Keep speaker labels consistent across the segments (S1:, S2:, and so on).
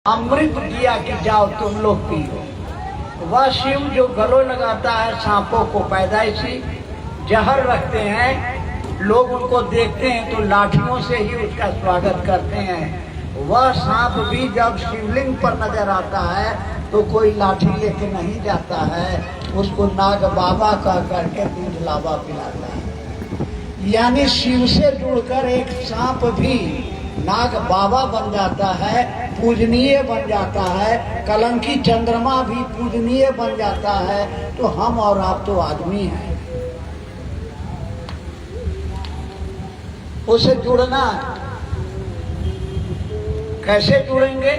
S1: अमृत दिया कि जाओ तुम लोग पियो। वह शिव जो गलों लगाता है सांपों को, पैदाइशी जहर रखते हैं, लोग उनको देखते हैं तो लाठियों से ही उसका स्वागत करते हैं। वह सांप भी जब शिवलिंग पर नजर आता है तो कोई लाठी लेके नहीं जाता है, उसको नाग बाबा कह करके दूध लावा पिलाता है। यानी शिव से जुड़कर एक सांप भी नाग बाबा बन जाता है, पूजनीय बन जाता है। कलंकी चंद्रमा भी पूजनीय बन जाता है। तो हम और आप तो आदमी हैं, उसे जुड़ना कैसे जुड़ेंगे?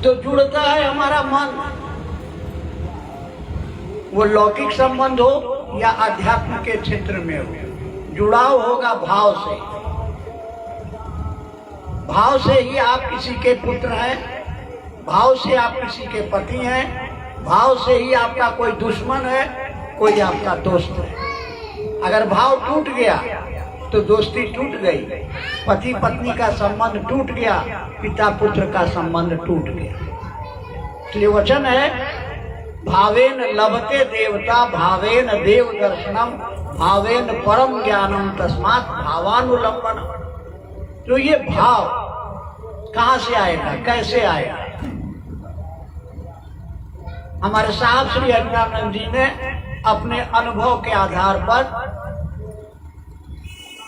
S1: तो जुड़ता है हमारा मन, वो लौकिक संबंध हो या अध्यात्म के क्षेत्र में हो, जुड़ाव होगा भाव से। भाव से ही आप किसी के पुत्र हैं, भाव से आप किसी के पति हैं, भाव से ही आपका कोई दुश्मन है, कोई आपका दोस्त है। अगर भाव टूट गया तो दोस्ती टूट गई, पति पत्नी का संबंध टूट गया, पिता पुत्र का संबंध टूट गया। इसलिए वचन है भावेन लभते देवता भावेन देव दर्शनम भावेन परम ज्ञानम तस्मात् भावानुलंबनम। तो ये भाव कहां से आएगा, कैसे आएगा? हमारे साहब श्री अज्ञानंद जी ने अपने अनुभव के आधार पर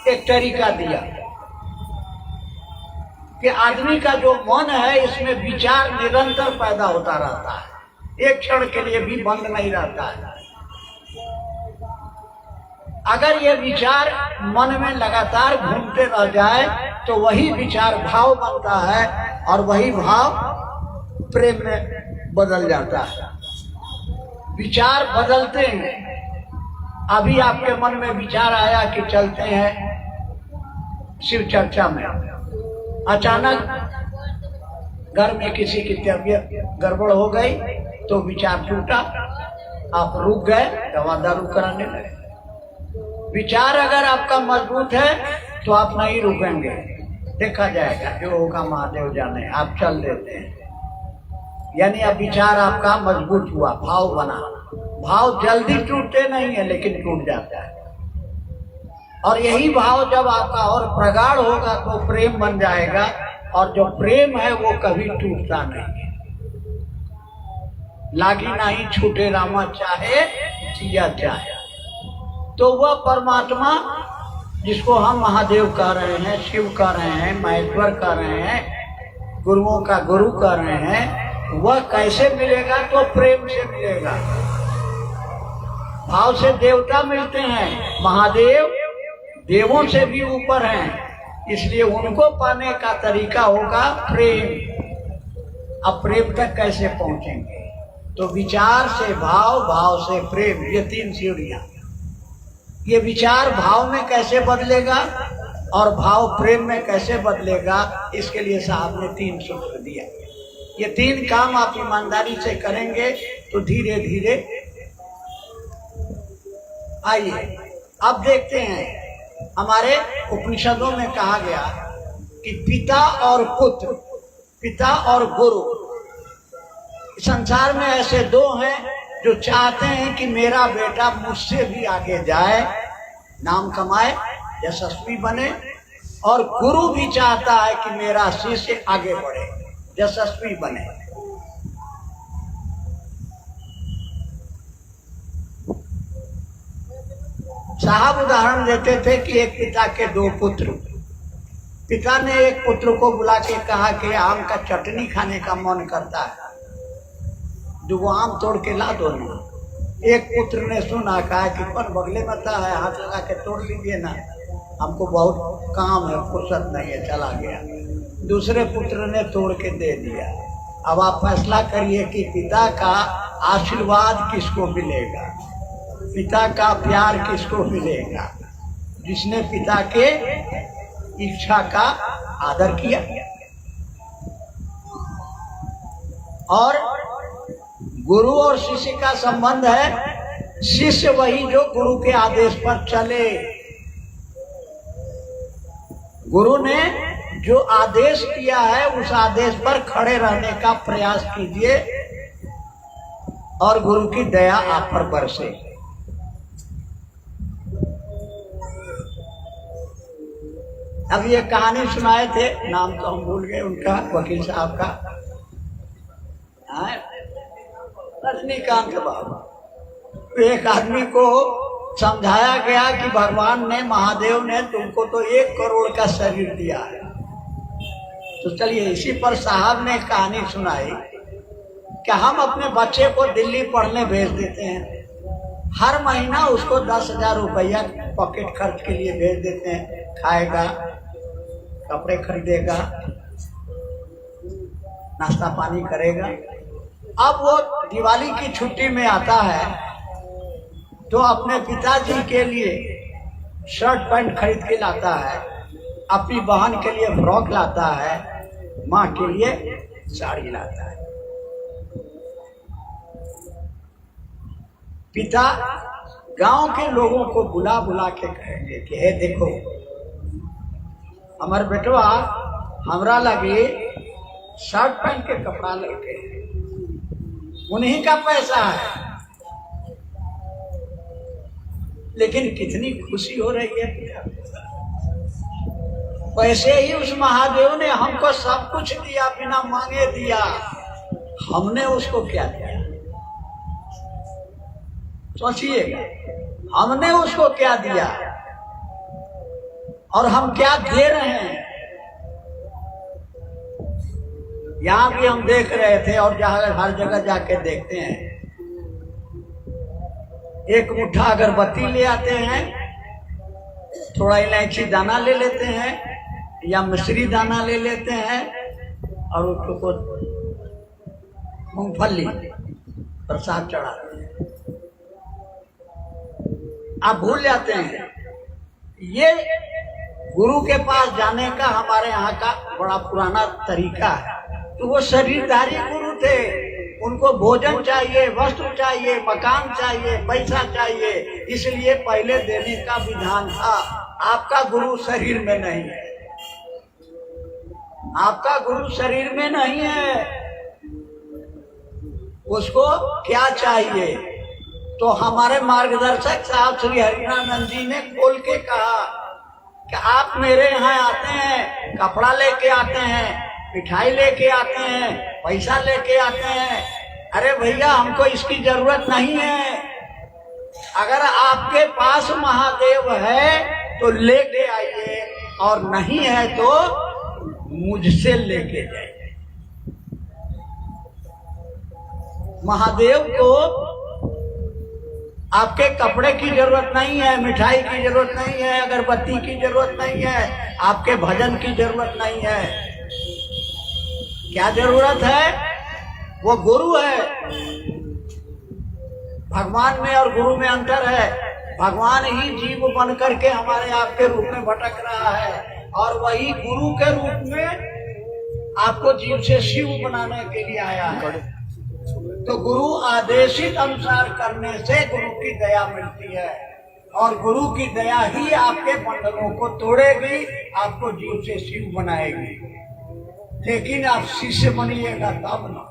S1: एक तरीका दिया कि आदमी का जो मन है इसमें विचार निरंतर पैदा होता रहता है, एक क्षण के लिए भी बंद नहीं रहता है। अगर ये विचार मन में लगातार घूमते रह जाए तो वही विचार भाव बनता है और वही भाव प्रेम में बदल जाता है। विचार बदलते हैं। अभी आपके मन में विचार आया कि चलते हैं शिव चर्चा में, अचानक घर में किसी की तबीयत गड़बड़ हो गई तो विचार टूटा, आप रुक गए, दवा दारू कराने लगे। विचार अगर आपका मजबूत है तो आप नहीं रुकेंगे, देखा जाएगा, जो होगा महादेव जाने, आप चल देते हैं। यानी अब विचार आपका मजबूत हुआ, भाव बना। भाव जल्दी टूटते नहीं है लेकिन टूट जाता है। और यही भाव जब आपका और प्रगाढ़ होगा तो प्रेम बन जाएगा, और जो प्रेम है वो कभी टूटता नहीं है। लागी नहीं छूटे रामा चाहे सिया चाहे। तो वह परमात्मा जिसको हम महादेव कह रहे हैं, शिव कह रहे हैं, महेश्वर कह रहे हैं, गुरुओं का गुरु कह रहे हैं, वह कैसे मिलेगा? तो प्रेम से मिलेगा। भाव से देवता मिलते हैं, महादेव देवों से भी ऊपर हैं, इसलिए उनको पाने का तरीका होगा प्रेम। अब प्रेम तक कैसे पहुंचेंगे? तो विचार से भाव, भाव से प्रेम, ये तीन सीढ़ियां। ये विचार भाव में कैसे बदलेगा और भाव प्रेम में कैसे बदलेगा, इसके लिए साहब ने तीन सूत्र दिया। ये तीन काम आप ईमानदारी से करेंगे तो धीरे धीरे आइए। अब देखते हैं, हमारे उपनिषदों में कहा गया कि पिता और पुत्र, पिता और गुरु, संसार में ऐसे दो हैं जो चाहते हैं कि मेरा बेटा मुझसे भी आगे जाए, नाम कमाए, यशस्वी बने, और गुरु भी चाहता है कि मेरा शिष्य आगे बढ़े, यशस्वी बने। साहब उदाहरण देते थे कि एक पिता के दो पुत्र। पिता ने एक पुत्र को बुला के कहा कि आम का चटनी खाने का मन करता है, 2 आम तोड़ के ला दो ना। एक पुत्र ने सुना, कहा कि पर बगले में था है, हाथ लगा के तोड़ लीजिए ना, हमको बहुत काम है, फुर्सत नहीं है, चला गया। दूसरे पुत्र ने तोड़ के दे दिया। अब आप फैसला करिए कि पिता का आशीर्वाद किसको मिलेगा, पिता का प्यार किसको मिलेगा? जिसने पिता के इच्छा का आदर किया। और गुरु और शिष्य का संबंध है, शिष्य वही जो गुरु के आदेश पर चले। गुरु ने जो आदेश किया है उस आदेश पर खड़े रहने का प्रयास कीजिए और गुरु की दया आप पर बरसे। अब ये कहानी सुनाए थे, नाम तो हम भूल गए उनका, वकील साहब का, रजनीकांत बाबा। एक आदमी को समझाया गया कि भगवान ने, महादेव ने तुमको तो 1 करोड़ का शरीर दिया है। तो चलिए, इसी पर साहब ने कहानी सुनाई कि हम अपने बच्चे को दिल्ली पढ़ने भेज देते हैं, हर महीना उसको 10,000 रुपया पॉकेट खर्च के लिए भेज देते हैं, खाएगा, कपड़े खरीदेगा, नाश्ता पानी करेगा। अब वो दिवाली की छुट्टी में आता है तो अपने पिताजी के लिए शर्ट पैंट खरीद के लाता है, अपनी बहन के लिए फ्रॉक लाता है, माँ के लिए साड़ी लाता है। पिता गांव के लोगों को बुला बुला के कहेंगे कि हे देखो, हमारे बेटवा हमरा लगे शर्ट पैंट के कपड़ा लेके, उन्हीं का पैसा है, लेकिन कितनी खुशी हो रही है पिता। वैसे ही उस महादेव ने हमको सब कुछ दिया, बिना मांगे दिया, हमने उसको क्या दिया? सोचिएगा, हमने उसको क्या दिया और हम क्या दे रहे हैं। यहां भी हम देख रहे थे और जहां हर जगह जाके देखते हैं, एक मुट्ठा अगरबत्ती ले आते हैं, थोड़ा इलायची दाना ले लेते हैं या मिश्री दाना ले लेते हैं और उसको मूंगफली प्रसाद चढ़ाते हैं। आप भूल जाते हैं ये गुरु के पास जाने का हमारे यहाँ का बड़ा पुराना तरीका है। तो वो शरीरधारी गुरु थे, उनको भोजन चाहिए, वस्त्र चाहिए, मकान चाहिए, पैसा चाहिए, इसलिए पहले देने का विधान था। आपका गुरु शरीर में नहीं है, आपका गुरु शरीर में नहीं है, उसको क्या चाहिए? तो हमारे मार्गदर्शक साहब श्री हरिनानंद जी ने खोल के कहा कि आप मेरे यहाँ आते हैं, कपड़ा लेके आते हैं, मिठाई लेके आते हैं, पैसा लेके आते हैं, अरे भैया हमको इसकी जरूरत नहीं है। अगर आपके पास महादेव है तो लेके आइए और नहीं है तो मुझसे लेके जाइए। महादेव को आपके कपड़े की जरूरत नहीं है, मिठाई की जरूरत नहीं है, अगरबत्ती की जरूरत नहीं है, आपके भजन की जरूरत नहीं है। क्या जरूरत है? वो गुरु है। भगवान में और गुरु में अंतर है। भगवान ही जीव बन करके हमारे आपके रूप में भटक रहा है और वही गुरु के रूप में आपको जीव से शिव बनाने के लिए आया है। तो गुरु आदेशित अनुसार करने से गुरु की दया मिलती है और गुरु की दया ही आपके बंधनों को तोड़ेगी, आपको जीव से शिव बनाएगी। लेकिन आप शिष्य बनिएगा तब ना।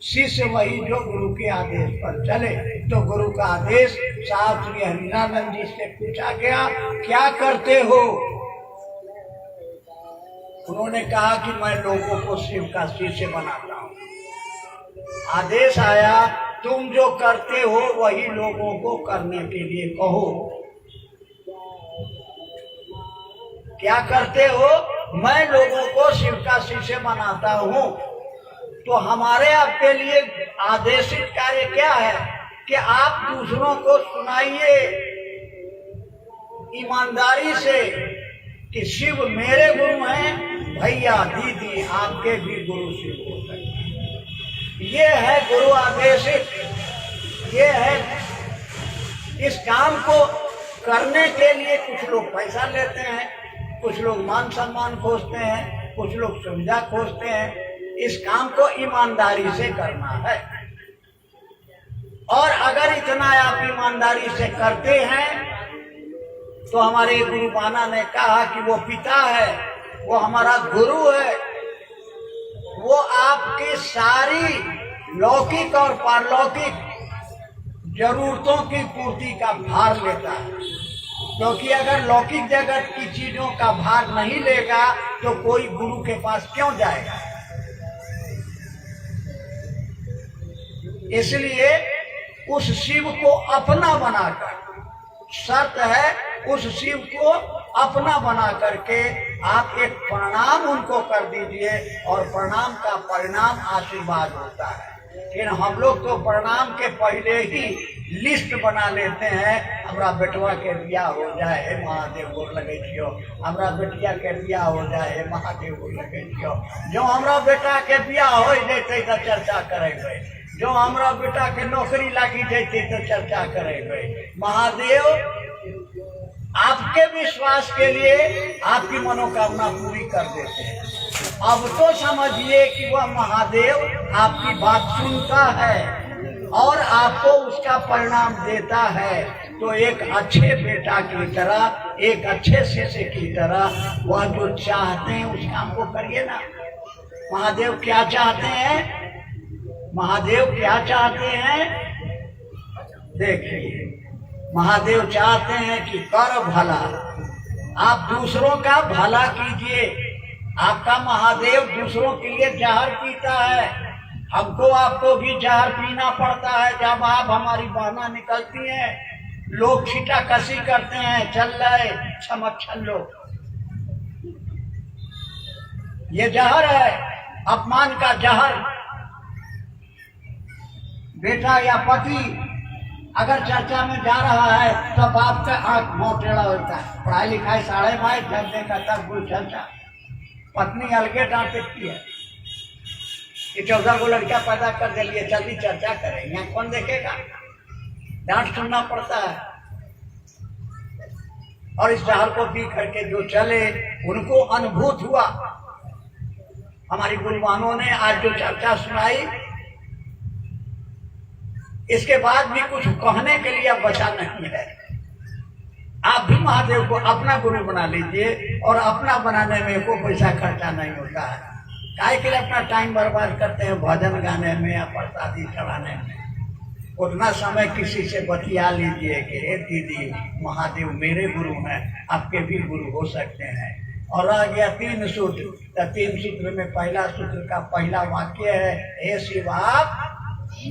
S1: शिष्य वही जो गुरु के आदेश पर चले। तो गुरु का आदेश साहब श्री हरिनानंद जी से पूछा गया, क्या करते हो? उन्होंने कहा कि मैं लोगों को शिव का शिष्य बनाता हूँ। आदेश आया, तुम जो करते हो वही लोगों को करने के लिए कहो। क्या करते हो? मैं लोगों को शिव का शिष्य बनाता हूँ। तो हमारे आपके लिए आदेशित कार्य क्या है कि आप दूसरों को सुनाइए ईमानदारी से कि शिव मेरे गुरु हैं, भैया दीदी आपके भी गुरु शिव हो सकते। ये है गुरु आदेशित। ये है, इस काम को करने के लिए कुछ लोग पैसा लेते हैं, कुछ लोग मान सम्मान खोजते हैं, कुछ लोग सुविधा खोजते हैं। इस काम को ईमानदारी से करना है और अगर इतना आप ईमानदारी से करते हैं तो हमारे गुरु बाना ने कहा कि वो पिता है, वो हमारा गुरु है, वो आपकी सारी लौकिक और पारलौकिक जरूरतों की पूर्ति का भार लेता है। क्योंकि अगर लौकिक जगत की चीजों का भार नहीं लेगा तो कोई गुरु के पास क्यों जाएगा। इसलिए उस शिव को अपना बनाकर, शर्त है उस शिव को अपना बना करके आप एक प्रणाम उनको कर दीजिए और प्रणाम का परिणाम आशीर्वाद होता है। लेकिन हम लोग तो प्रणाम के पहले ही लिस्ट बना लेते हैं, हमारा बेटवा के बियाह हो जाए महादेव गोर लगे छियो, हमारा बेटिया के बियाह हो जाए महादेव गोर लगे छियो। जो हमारा बेटा के बियाह हो जाते तो चर्चा करेंगे, जो हमारा बेटा के नौकरी लागी जाती तो चर्चा करेंगे। महादेव आपके विश्वास के लिए आपकी मनोकामना पूरी कर देते हैं। अब तो समझिए कि वह महादेव आपकी बात सुनता है और आपको उसका परिणाम देता है। तो एक अच्छे बेटा की तरह, एक अच्छे शिष्य की तरह वह जो चाहते हैं उस काम को करिए ना। महादेव क्या चाहते हैं? महादेव क्या चाहते हैं? देखिए, महादेव चाहते हैं कि कर भला, आप दूसरों का भला कीजिए। आपका महादेव दूसरों के लिए जहर पीता है, हमको आपको भी जहर पीना पड़ता है। जब आप हमारी बहना निकलती हैं, लोग छीटा कसी करते हैं, चल रहे छमक छल्लो, ये जहर है, अपमान का जहर। बेटा या पति अगर चर्चा में जा रहा है तब आपका आंख मुंह टेढ़ा होता है। पढ़ाई लिखाई साढ़े भाई झंडे का तब गुल चर्चा, पत्नी अलगे डांट देती है कि 14 को लड़का पैदा कर दे लिए, जल्दी चर्चा करें, यहाँ कौन देखेगा। डांट सुनना पड़ता है। और इस जहर को पी करके जो चले उनको अनुभूत हुआ। हमारी गुरुवानों ने आज जो चर्चा सुनाई, इसके बाद भी कुछ कहने के लिए अब बचा नहीं है। आप भी महादेव को अपना गुरु बना लीजिए और अपना बनाने में कोई पैसा खर्चा नहीं होता है। काहे के लिए अपना टाइम बर्बाद करते हैं भजन गाने में या प्रसादी चढ़ाने में। उतना समय किसी से बतिया लीजिए कि हे दीदी, महादेव मेरे गुरु हैं, आपके भी गुरु हो सकते हैं। और आ गया 3 सूत्र, तो 3 सूत्र में पहला सूत्र का पहला वाक्य है, हे शिव आप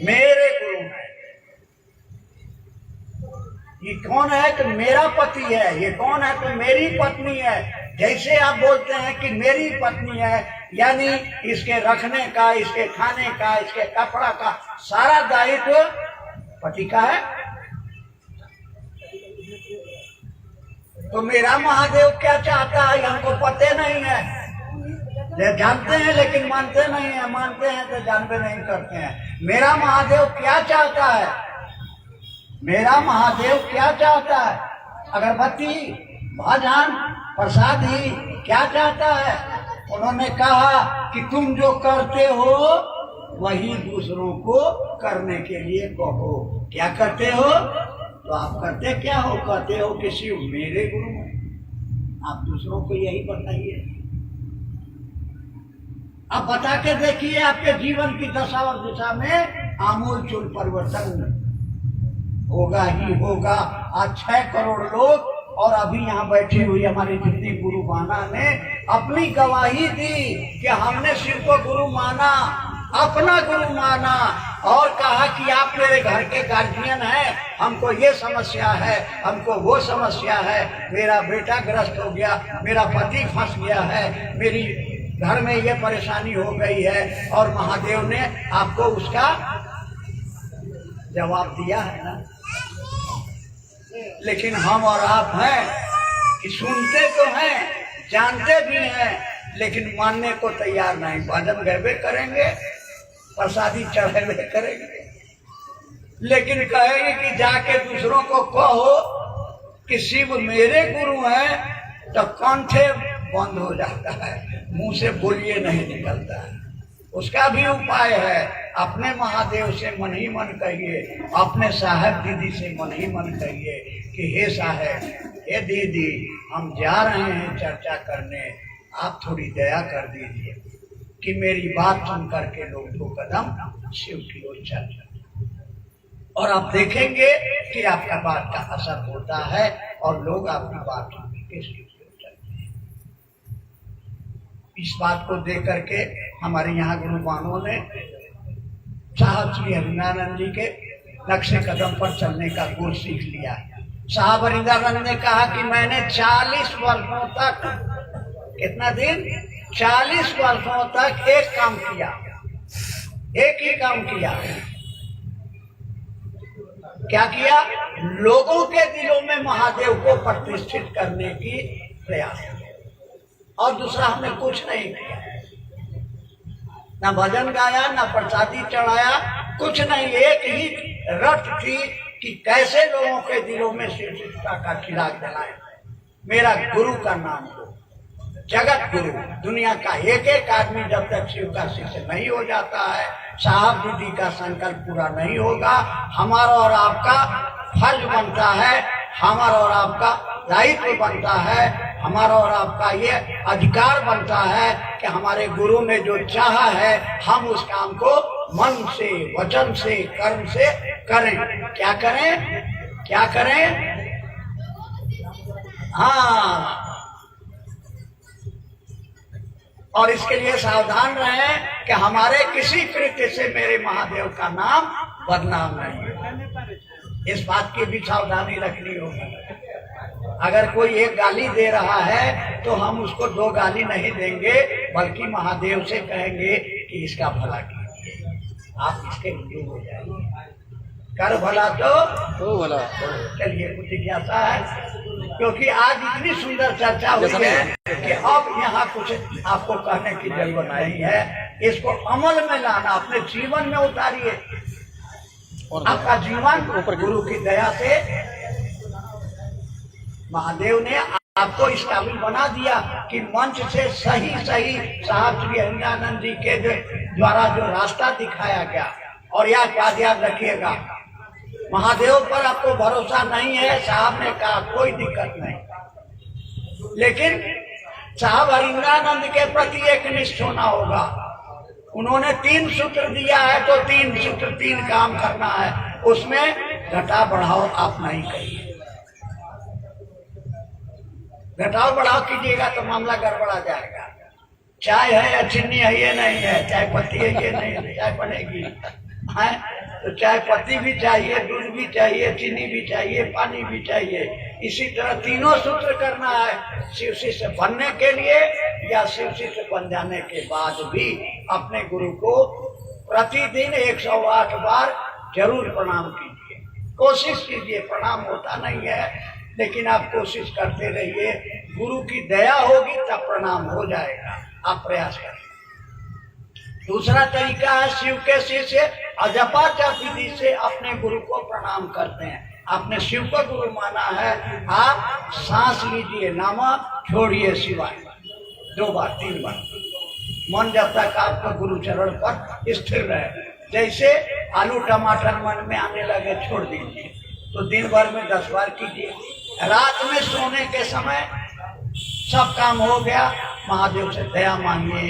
S1: मेरे गुरु हैं। ये कौन है? तो मेरा पति है। ये कौन है? तो मेरी पत्नी है। जैसे आप बोलते हैं कि मेरी पत्नी है, यानी इसके रखने का, इसके खाने का, इसके कपड़ा का सारा दायित्व पति का है। तो मेरा महादेव क्या चाहता है हमको पते नहीं है। जानते हैं लेकिन मानते नहीं है, मानते हैं तो जानते नहीं करते हैं। मेरा महादेव क्या चाहता है? मेरा महादेव क्या चाहता है? अगरबत्ती, भजन, प्रसादी क्या चाहता है? उन्होंने कहा कि तुम जो करते हो वही दूसरों को करने के लिए कहो। क्या करते हो? तो आप करते क्या हो? कहते हो कि शिव मेरे गुरु हैं। आप दूसरों को यही बताइए। अब बता के देखिए, आपके जीवन की दशा और दिशा में आमूल चूल परिवर्तन होगा ही होगा। आज 6 करोड़ लोग और अभी यहाँ बैठी हुई हमारी जितनी गुरु माना ने अपनी गवाही दी कि हमने शिव को गुरु माना, अपना गुरु माना और कहा कि आप मेरे घर के गार्जियन हैं, हमको ये समस्या है, हमको वो समस्या है, मेरा बेटा ग्रस्त हो गया, मेरा पति फंस गया है, मेरी घर में ये परेशानी हो गई है। और महादेव ने आपको उसका जवाब दिया है ना। लेकिन हम और आप हैं कि सुनते तो हैं, जानते भी हैं, लेकिन मानने को तैयार नहीं। भजन गावे करेंगे, प्रसादी चढ़ावे करेंगे, लेकिन कहेंगे कि जाके दूसरों को कहो कि शिव मेरे गुरु हैं, तो कंठे बंद हो जाता है, मुंह से बोलिए नहीं निकलता है। उसका भी उपाय है, अपने महादेव से मन ही मन कहिए, अपने साहब दीदी से मन ही मन कहिए कि हे साहब, हे दीदी, हम जा रहे हैं चर्चा करने, आप थोड़ी दया कर दीजिए कि मेरी बात सुन करके लोग 2 कदम शिव की ओर चल जाए, और आप देखेंगे कि आपका बात का असर होता है और लोग आपकी बात सुन के शिव की ओर चलते हैं। इस बात को देख करके हमारे यहाँ गुरुबानों ने साहब श्री हरिनानंद जी के नक्शे कदम पर चलने का गुण सीख लिया। साहब हरिनानंद ने कहा कि मैंने 40 वर्षों तक, कितना दिन, 40 वर्षों तक एक काम किया, एक ही काम किया। क्या किया? लोगों के दिलों में महादेव को प्रतिष्ठित करने की प्रयास, और दूसरा हमने कुछ नहीं किया। ना भजन गाया, ना प्रसादी चढ़ाया, कुछ नहीं। एक ही रट थी कि कैसे लोगों के दिलों में शिव शिष्टता का चिराग जलाए। मेरा गुरु का नाम लो, जगत गुरु। दुनिया का एक एक आदमी जब तक शिव का शिष्य नहीं हो जाता है, साहब दीदी का संकल्प पूरा नहीं होगा, हमारा और आपका फर्ज बनता है, हमारा और आपका दायित्व बनता है, हमारा और आपका ये अधिकार बनता है कि हमारे गुरु ने जो चाहा है हम उस काम को मन से, वचन से, कर्म से करें। क्या करें? क्या करें? हाँ, और इसके लिए सावधान रहें कि हमारे किसी कृत्य से मेरे महादेव का नाम बदनाम नहीं हो। इस बात की भी सावधानी रखनी होगी। अगर कोई एक गाली दे रहा है तो हम उसको 2 गाली नहीं देंगे, बल्कि महादेव से कहेंगे कि इसका भला कीजिए, आप इसके गुरु हो जाएंगे। कर भला तो भला। चलिए, कुछ जिज्ञासा है, क्योंकि आज इतनी सुंदर चर्चा हुई है कि अब यहाँ कुछ आपको कहने की जरूरत नहीं है। इसको अमल में लाना, अपने जीवन में उतारिए। आपका जीवन गुरु की दया से महादेव ने आपको इस काबिल बना दिया कि मंच से सही साहब श्री हरिनानंद जी के द्वारा जो रास्ता दिखाया गया। और याद रखिएगा, महादेव पर आपको भरोसा नहीं है, साहब ने कहा कोई दिक्कत नहीं, लेकिन साहब हरिनानंद के प्रति एक निष्ठ होना होगा। उन्होंने 3 सूत्र दिया है तो 3 सूत्र 3 काम करना है, उसमें घटा बढ़ाओ आप नहीं करिए। घटाओ बढ़ाओ कीजिएगा तो मामला गड़बड़ा जाएगा। चाय है या चीनी है ये नहीं है, चाय पत्ती है ये नहीं है, चाय बनेगी है तो चाय पत्ती भी चाहिए, दूध भी चाहिए, चीनी भी चाहिए, पानी भी चाहिए। इसी तरह तीनों सूत्र करना है शिव शिष्य बनने के लिए, या शिव शिष्य बन जाने के बाद भी अपने गुरु को प्रतिदिन 108 बार जरूर प्रणाम कीजिए। कोशिश कीजिए, प्रणाम होता नहीं है लेकिन आप कोशिश करते रहिए, गुरु की दया होगी तब प्रणाम हो जाएगा। आप प्रयास करें। दूसरा तरीका है, शिव के शिष्य अजपा जप विधि से अपने गुरु को प्रणाम करते हैं। आपने शिव को गुरु माना है, आप सांस लीजिए, नाम छोड़िए शिवाय 2 बार 3 बार। मन जब तक आपका गुरु चरण पर स्थिर रहे, जैसे आलू टमाटर मन में आने लगे छोड़ दीजिए, तो दिन भर में 10 बार कीजिए। रात में सोने के समय सब काम हो गया, महादेव से दया मांगिए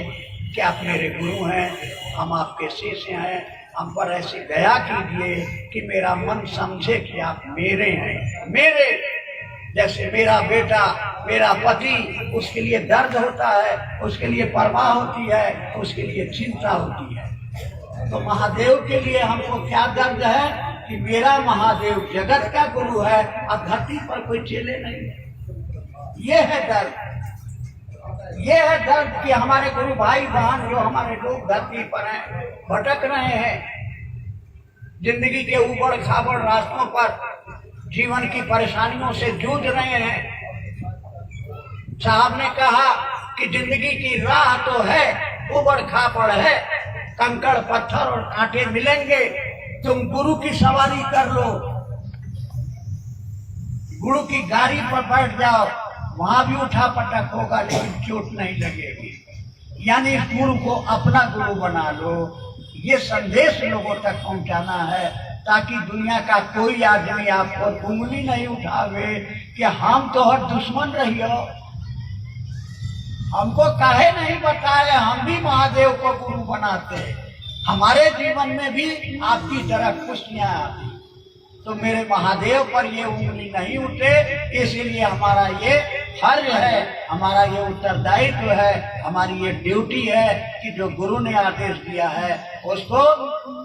S1: कि आप मेरे गुरु हैं, हम आपके शिष्य हैं, हम पर ऐसी दया कीजिए कि मेरा मन समझे कि आप मेरे हैं। मेरे जैसे मेरा बेटा, मेरा पति, उसके लिए दर्द होता है, उसके लिए परवाह होती है, उसके लिए चिंता होती है, तो महादेव के लिए हमको क्या दर्द है कि मेरा महादेव जगत का गुरु है और धरती पर कोई चेले नहीं है। ये है दर्द, ये है दर्द कि हमारे गुरु भाई बहन जो हमारे लोग धरती पर हैं, भटक रहे हैं, जिंदगी के ऊबड़ खाबड़ रास्तों पर जीवन की परेशानियों से जूझ रहे हैं। साहब ने कहा कि जिंदगी की राह तो है, ऊबड़ खाबड़ है, कंकड़ पत्थर और कांटे मिलेंगे, तुम गुरु की सवारी कर लो, गुरु की गाड़ी पर बैठ जाओ, वहां भी उठा पटक होगा लेकिन चोट नहीं लगेगी। यानी गुरु को अपना गुरु बना लो। ये संदेश लोगों तक पहुंचाना है ताकि दुनिया का कोई आदमी आपको उंगली नहीं उठावे कि हम तो हर दुश्मन रहियो, हमको काहे नहीं बताए, हम भी महादेव को गुरु बनाते। हमारे जीवन में भी आपकी तरह खुशियां आती, तो मेरे महादेव पर ये उंगली नहीं उठे। इसलिए हमारा ये फर्ज है, हमारा ये उत्तरदायित्व है, हमारी ये ड्यूटी है कि जो गुरु ने आदेश दिया है उसको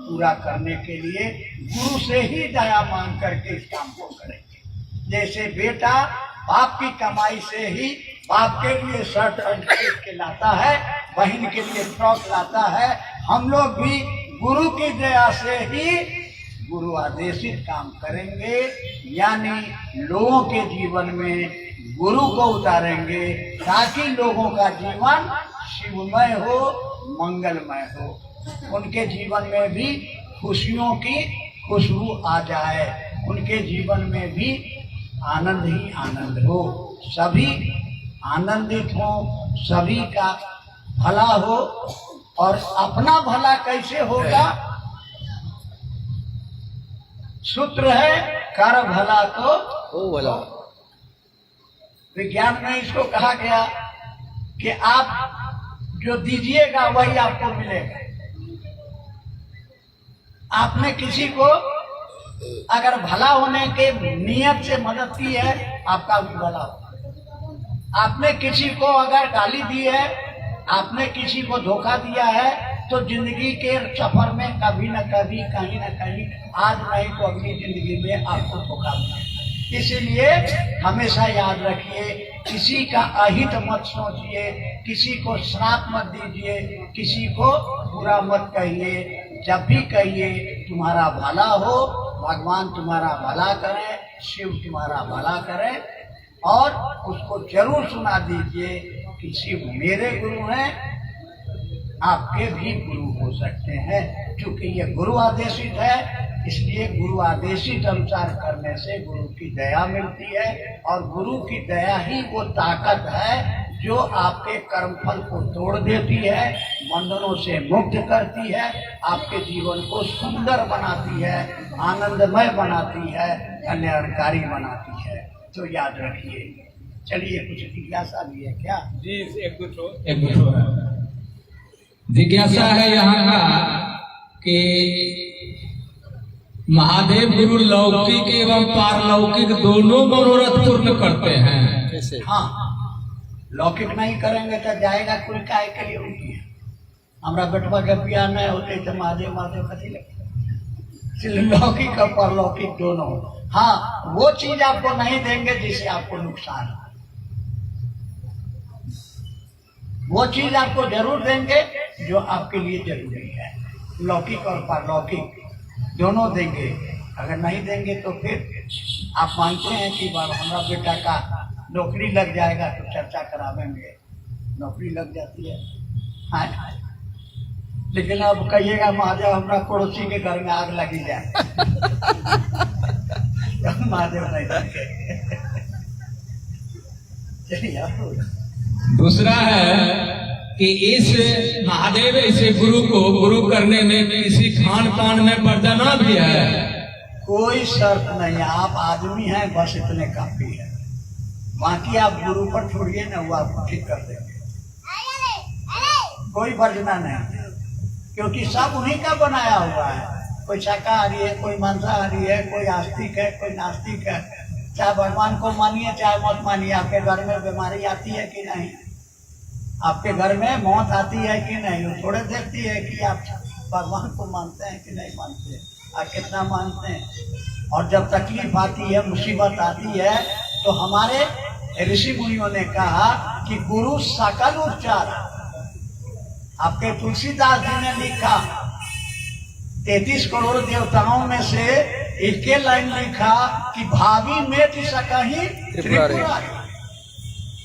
S1: पूरा करने के लिए गुरु से ही दया मांग करके इस काम को करेंगे। जैसे बेटा बाप की कमाई से ही बाप के लिए शर्ट के लाता है, बहन के लिए फ्रॉक लाता है, हम लोग भी गुरु की दया से ही गुरु आदेशित काम करेंगे, यानी लोगों के जीवन में गुरु को उतारेंगे ताकि लोगों का जीवन शिवमय हो, मंगलमय हो, उनके जीवन में भी खुशियों की खुशबू आ जाए, उनके जीवन में भी आनंद ही आनंद हो, सभी आनंदित हो, सभी का भला हो। और अपना भला कैसे होगा? सूत्र है कर भला तो हो भला। विज्ञान में इसको कहा गया कि आप जो दीजिएगा वही आपको मिलेगा। आपने किसी को अगर भला होने के नियत से मदद की है, आपका भी भला हो। आपने किसी को अगर गाली दी है, आपने किसी को धोखा दिया है, तो जिंदगी के सफर में कभी न कभी, कहीं न कहीं, आज नहीं तो अगली जिंदगी में आपको धोखा मिलेगा। इसीलिए हमेशा याद रखिए, किसी का अहित मत सोचिए, किसी को श्राप मत दीजिए, किसी को बुरा मत कहिए। जब भी कहिए तुम्हारा भला हो, भगवान तुम्हारा भला करे, शिव तुम्हारा भला करे, और उसको जरूर सुना दीजिए कि शिव मेरे गुरु हैं, आपके भी गुरु हो सकते हैं। क्योंकि ये गुरु आदेशित है, इसलिए गुरु आदेशित अनुसार करने से गुरु की दया मिलती है, और गुरु की दया ही वो ताकत है जो आपके कर्मफल को तोड़ देती है, बंधनों से मुक्त करती है, आपके जीवन को सुंदर बनाती है, आनंदमय बनाती है, कल्याणकारी बनाती है। तो याद रखिए। चलिए, कुछ जिज्ञासा भी है क्या?
S2: जी, एक दो जिज्ञासा है यहाँ का कि महादेव गुरु लौकिक एवं पारलौकिक दोनों मनोरथ पूर्ण करते हैं।
S1: कैसे? हाँ, लौकिक नहीं करेंगे तो जाएगा कोई काय के लिए उनकी। हमारा बेटवा के बिया नहीं होते तो महादेव महादेव कथी लगे। लौकिक और परलौकिक दोनों। हाँ, वो चीज आपको नहीं देंगे जिससे आपको नुकसान हो, वो चीज आपको जरूर देंगे जो आपके लिए जरूरी है। लौकिक और पारलौकिक दोनों देंगे। अगर नहीं देंगे तो फिर आप मानते हैं कि हमारा बेटा का नौकरी लग जाएगा तो चर्चा करावेंगे, नौकरी लग जाती है। हाँ, लेकिन अब कहिएगा महादेव हमारा पड़ोसी के घर में आग लगी जाए महादेव नहीं देंगे। चलिए,
S2: दूसरा है कि इस महादेव इसे गुरु को गुरु करने में किसी खान पान में बर्दाना भी है?
S1: कोई शर्त नहीं, आप आदमी हैं, बस इतने काफी है। बाकी आप गुरु पर छोड़िए ना, वो आपको ठीक कर देंगे। कोई बर्जना नहीं, क्योंकि सब उन्हीं का बनाया हुआ है। कोई शाकाहारी है, कोई मांसाहारी है, कोई आस्तिक है, कोई नास्तिक है। चाहे भगवान को मानिए चाहे मत मानिए, आपके घर में बीमारी आती है कि नहीं, आपके घर में मौत आती है कि नहीं, वो थोड़े देखती है कि आप भगवान को मानते हैं कि नहीं मानते, आप कितना मानते हैं। और जब तकलीफ आती है, मुसीबत आती है, तो हमारे ऋषि मुनियों ने कहा कि गुरु सकल उपचार। आपके तुलसीदास जी ने लिखा, 33 करोड़ देवताओं में से एक लाइन लिखा कि भावी मेट सकहि त्रिपुरारी,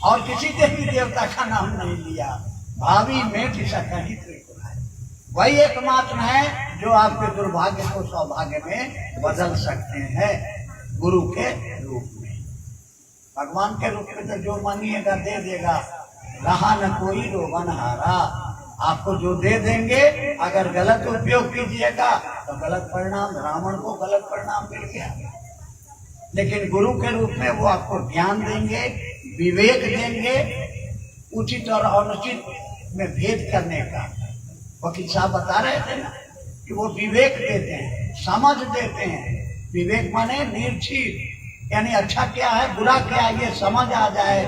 S1: और किसी देवी देवता का नाम नहीं लिया। भावी मेट सकहि त्रिपुरारी, वही एकमात्र है जो आपके दुर्भाग्य को सौभाग्य में बदल सकते हैं, गुरु के रूप में। भगवान के रूप में तो जो मानिएगा दे देगा, रहा न कोई रोगन हारा। आपको जो दे देंगे, अगर गलत उपयोग कीजिएगा तो गलत परिणाम, रावण को गलत परिणाम मिल गया। लेकिन गुरु के रूप में वो आपको ज्ञान देंगे, विवेक देंगे, उचित और अनुचित में भेद करने का। वकील साहब बता रहे थे ना कि वो विवेक देते हैं, समझ देते हैं। विवेक माने निर्भीक, यानी अच्छा क्या है बुरा क्या है ये समझ आ जाए।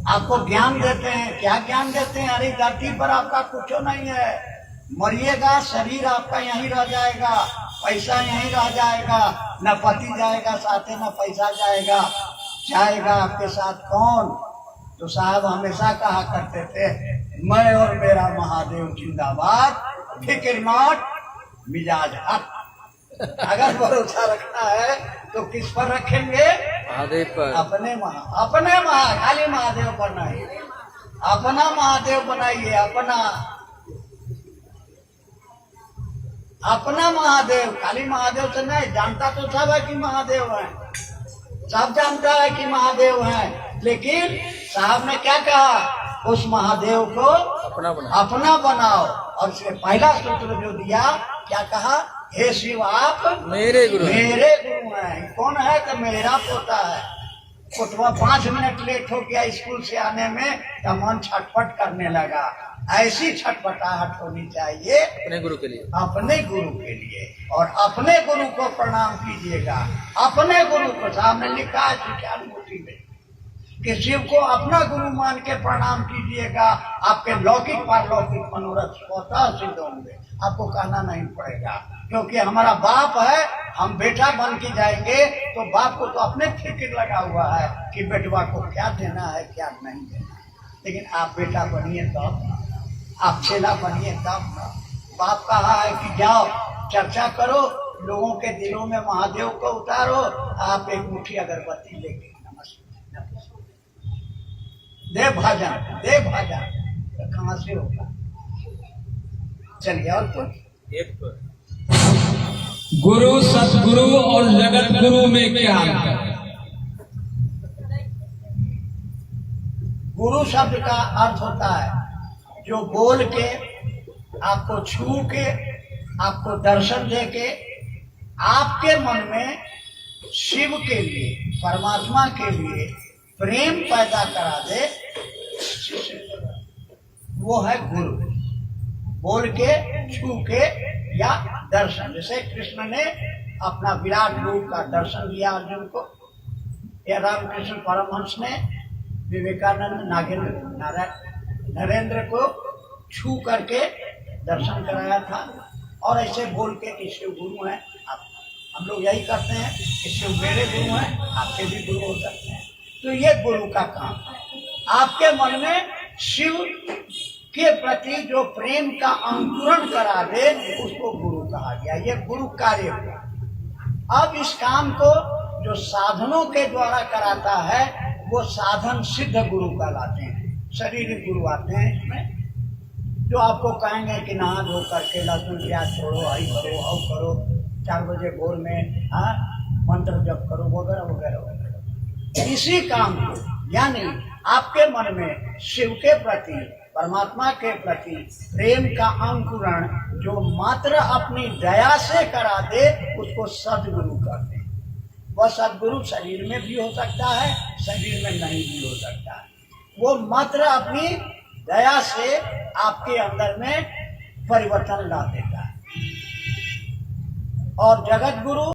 S1: आपको ज्ञान देते हैं। क्या ज्ञान देते हैं? अरे धरती पर आपका कुछ नहीं है, मरिएगा, शरीर आपका यहीं रह जाएगा, पैसा यहीं रह जाएगा, न पति जाएगा साथे न पैसा जाएगा। जाएगा आपके साथ कौन? तो साहब हमेशा कहा करते थे, मैं और मेरा महादेव जिंदाबाद, फिक्र नॉट, मिजाज हक। अगर भरोसा रखना है तो किस पर रखेंगे?
S3: महादेव पर।
S1: अपने खाली महादेव पर नहीं, अपना महादेव बनाइए। अपना महादेव, खाली महादेव से नहीं। जानता तो सब है कि महादेव है, सब जानता है कि महादेव है, लेकिन साहब ने क्या कहा? उस महादेव को अपना बनाओ। और इसलिए पहला सूत्र जो दिया, क्या कहा? हे शिव आप
S3: मेरे गुरु
S1: हैं। कौन है? तो मेरा पोता है। पोतवा 5 मिनट लेट हो गया स्कूल से आने में तो मन छटपट करने लगा। ऐसी छटपटाहट होनी चाहिए
S3: अपने गुरु के लिए,
S1: अपने गुरु के लिए। और अपने गुरु को प्रणाम कीजिएगा। अपने गुरु को सामने लिखा है शिक्षानुभूति में कि शिव को अपना गुरु मान के प्रणाम कीजिएगा। आपके लौकिक पारलौकिक मनोरथ स्वतः सिद्ध होंगे, आपको कहना नहीं पड़ेगा। क्योंकि हमारा बाप है, हम बेटा बन के जाएंगे तो बाप को तो अपने फिक्र लगा हुआ है कि बेटवा को क्या देना है क्या नहीं देना। लेकिन आप बेटा बनिए तब, आप चेला बनिए तब ना। बाप कहा है कि जाओ चर्चा करो, लोगों के दिलों में महादेव को उतारो। आप एक मुट्ठी अगरबत्ती लेके दे भजन तो कहाँ से होगा? चलिए और कुछ।
S2: गुरु, सतगुरु और जगत गुरु में क्या अंतर है?
S1: गुरु शब्द का अर्थ होता है जो बोल के, आपको छू के, आपको दर्शन दे के, आपके मन में शिव के लिए, परमात्मा के लिए प्रेम पैदा करा दे, वो है गुरु। बोल के, छू के या दर्शन। जैसे कृष्ण ने अपना विराट रूप का दर्शन दिया अर्जुन को, या रामकृष्ण परमहंस ने विवेकानंद नरेंद्र को छू करके दर्शन कराया था। और ऐसे बोल के कि शिव गुरु हैं। हम लोग यही करते हैं कि शिव मेरे गुरु हैं, आपके भी गुरु हो सकते हैं। तो ये गुरु का काम है। आपके मन में शिव के प्रति जो प्रेम का अंकुरण करा दे उसको गुरु कहा गया। ये गुरु कार्य हुआ। अब इस काम को जो साधनों के द्वारा कराता है वो साधन सिद्ध गुरु कहलाते हैं। शारीरिक गुरु आते हैं इसमें, जो आपको कहेंगे कि नहा धो करके लहसुन प्याज छोड़ो, आई करो, हाउ करो, 4 बजे भोर में मंत्र जप करो, वगैरह वगैरह वगैरह। इसी काम को, यानी आपके मन में शिव के प्रति, परमात्मा के प्रति प्रेम का अंकुरण जो मात्र अपनी दया से करा दे उसको सद्गुरु कहते हैं। वह सद्गुरु शरीर में भी हो सकता है, शरीर में नहीं भी हो सकता है। वो मात्र अपनी दया से आपके अंदर में परिवर्तन ला देता है। और जगत गुरु